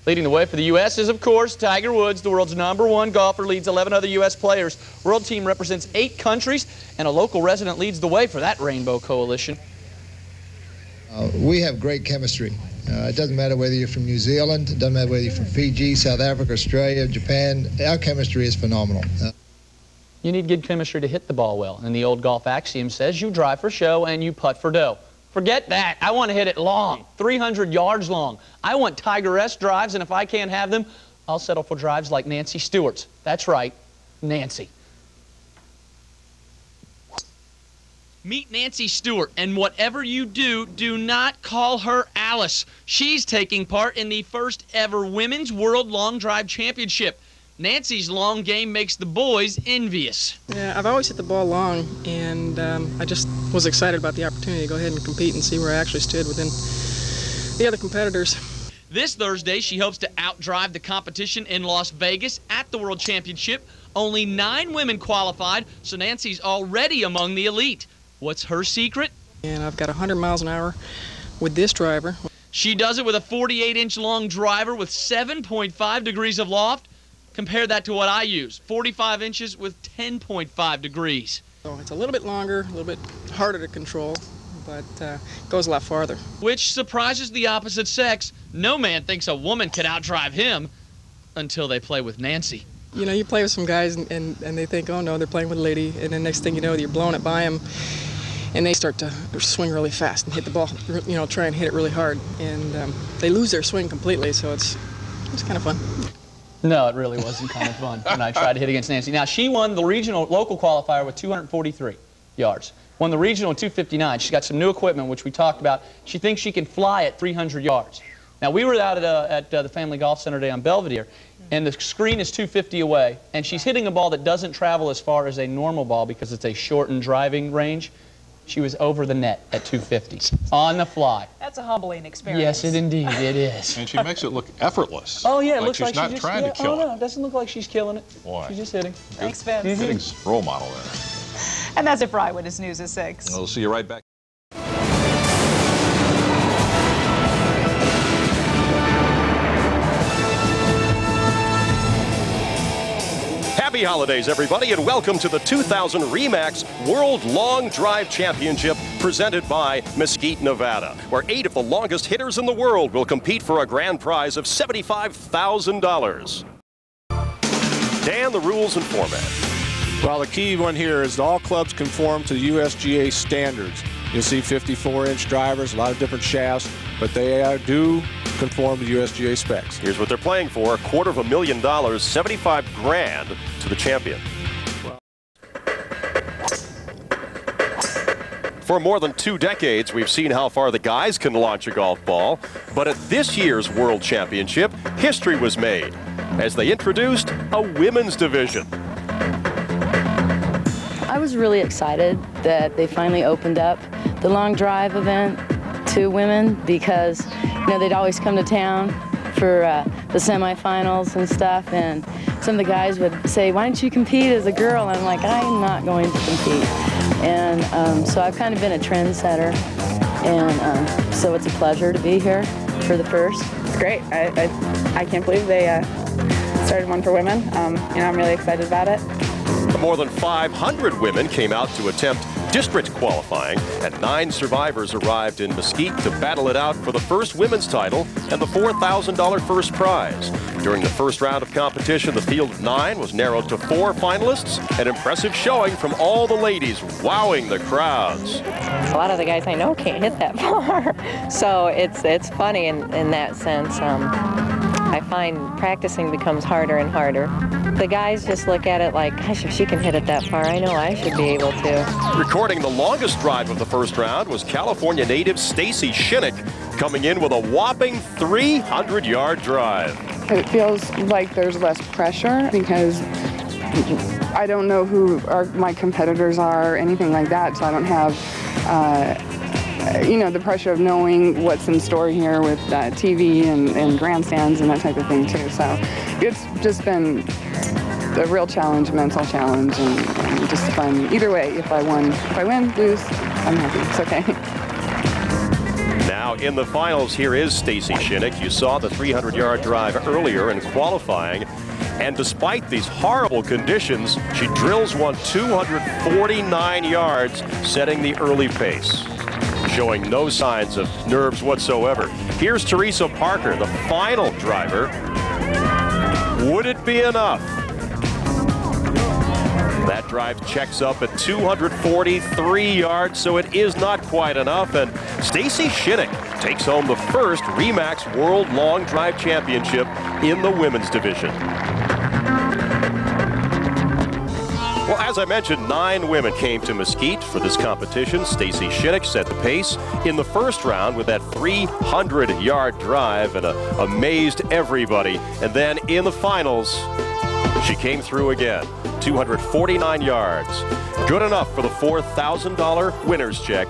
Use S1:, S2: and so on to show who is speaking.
S1: Leading the way for the U.S. is, of course, Tiger Woods, the world's #1 golfer, leads 11 other U.S. players. World team represents 8 countries, and a local resident leads the way for that rainbow coalition.
S2: We have great chemistry. It doesn't matter whether you're from New Zealand, it doesn't matter whether you're from Fiji, South Africa, Australia, Japan. Our chemistry is phenomenal.
S1: You need good chemistry to hit the ball well, and the old golf axiom says you drive for show and you putt for dough. Forget that. I want to hit it long, 300 yards long. I want Tiger-esque drives, and if I can't have them, I'll settle for drives like Nancy Stewart's. That's right, Nancy. Meet Nancy Stewart, and whatever you do, do not call her Alice. She's taking part in the first ever Women's World Long Drive Championship. Nancy's long game makes the boys envious.
S3: Yeah, I've always hit the ball long, and I just was excited about the opportunity to go ahead and compete and see where I actually stood within the other competitors.
S1: This Thursday, she hopes to outdrive the competition in Las Vegas at the World Championship. Only 9 women qualified, so Nancy's already among the elite. What's her secret?
S3: And I've got 100 miles an hour with this driver.
S1: She does it with a 48-inch long driver with 7.5 degrees of loft. Compare that to what I use, 45 inches with 10.5 degrees.
S3: So it's a little bit longer, a little bit harder to control, but goes a lot farther.
S1: Which surprises the opposite sex. No man thinks a woman could outdrive him until they play with Nancy.
S3: You know, you play with some guys and they think, oh no, they're playing with a lady, and then next thing you know, you're blowing it by them, and they start to swing really fast and hit the ball, you know, try and hit it really hard, and they lose their swing completely, so it's kind of fun.
S1: No, it really wasn't kind of fun when I tried to hit against Nancy. Now, she won the regional local qualifier with 243 yards. Won the regional at 259. She's got some new equipment, which we talked about. She thinks she can fly at 300 yards. Now, we were out at the Family Golf Center today on Belvedere, and the screen is 250 away, and she's hitting a ball that doesn't travel as far as a normal ball because it's a shortened driving range. She was over the net at 250 on the fly.
S4: That's a humbling experience.
S1: Yes, indeed it is.
S5: And she makes it look effortless.
S1: Oh yeah, it
S5: like
S1: looks like
S5: she's not
S1: just
S5: trying to kill
S1: it. Oh no, it doesn't look like she's killing it.
S5: Boy.
S1: She's just hitting.
S4: Thanks, Vince.
S5: Hitting role model there.
S4: And that's it for Eyewitness News at 6.
S5: We'll see you right back.
S6: Happy holidays, everybody, and welcome to the 2000 ReMax World Long Drive Championship presented by Mesquite, Nevada, where 8 of the longest hitters in the world will compete for a grand prize of $75,000. Dan, the rules and format.
S7: Well, the key one here is all clubs conform to USGA standards. You'll see 54-inch drivers, a lot of different shafts, but they do conform to USGA specs.
S6: Here's what they're playing for: $250,000, 75 grand to the champion. For more than 2 decades, we've seen how far the guys can launch a golf ball, but at this year's World Championship, history was made as they introduced a women's division.
S8: I was really excited that they finally opened up the long drive event to women because, you know, they'd always come to town for the semifinals and stuff, and some of the guys would say, why don't you compete as a girl? And I'm like, I'm not going to compete. And so I've kind of been a trendsetter, and so it's a pleasure to be here for the first.
S9: It's great. I can't believe they started one for women. I'm really excited about it.
S6: More than 500 women came out to attempt district qualifying, and 9 survivors arrived in Mesquite to battle it out for the first women's title and the $4,000 first prize. During the first round of competition, the field of 9 was narrowed to 4 finalists, an impressive showing from all the ladies, wowing the crowds.
S10: A lot of the guys I know can't hit that far, so it's funny in that sense. I find practicing becomes harder and harder. The guys just look at it like, gosh, if she can hit it that far, I know I should be able to.
S6: Recording the longest drive of the first round was California native Stacy Shinnick, coming in with a whopping 300-yard drive.
S9: It feels like there's less pressure because I don't know who my competitors are or anything like that, so I don't have the pressure of knowing what's in store here with TV and grandstands and that type of thing too. So it's just been a real challenge, a mental challenge, and just fun. Either way, if I win, lose, I'm happy. It's okay.
S6: Now Now, in the finals, here is Stacy Shinnick. You saw the 300-yard drive earlier in qualifying. And despite these horrible conditions, she drills one 249 yards, setting the early pace, showing no signs of nerves whatsoever. Here's Teresa Parker, the final driver. Would it be enough? That drive checks up at 243 yards, so it is not quite enough. And Stacy Shinnick takes home the first ReMax World Long Drive Championship in the women's division. Well, as I mentioned, 9 women came to Mesquite for this competition. Stacy Shinnick set the pace in the first round with that 300-yard drive and amazed everybody. And then in the finals, she came through again. 249 yards. Good enough for the $4,000 winner's check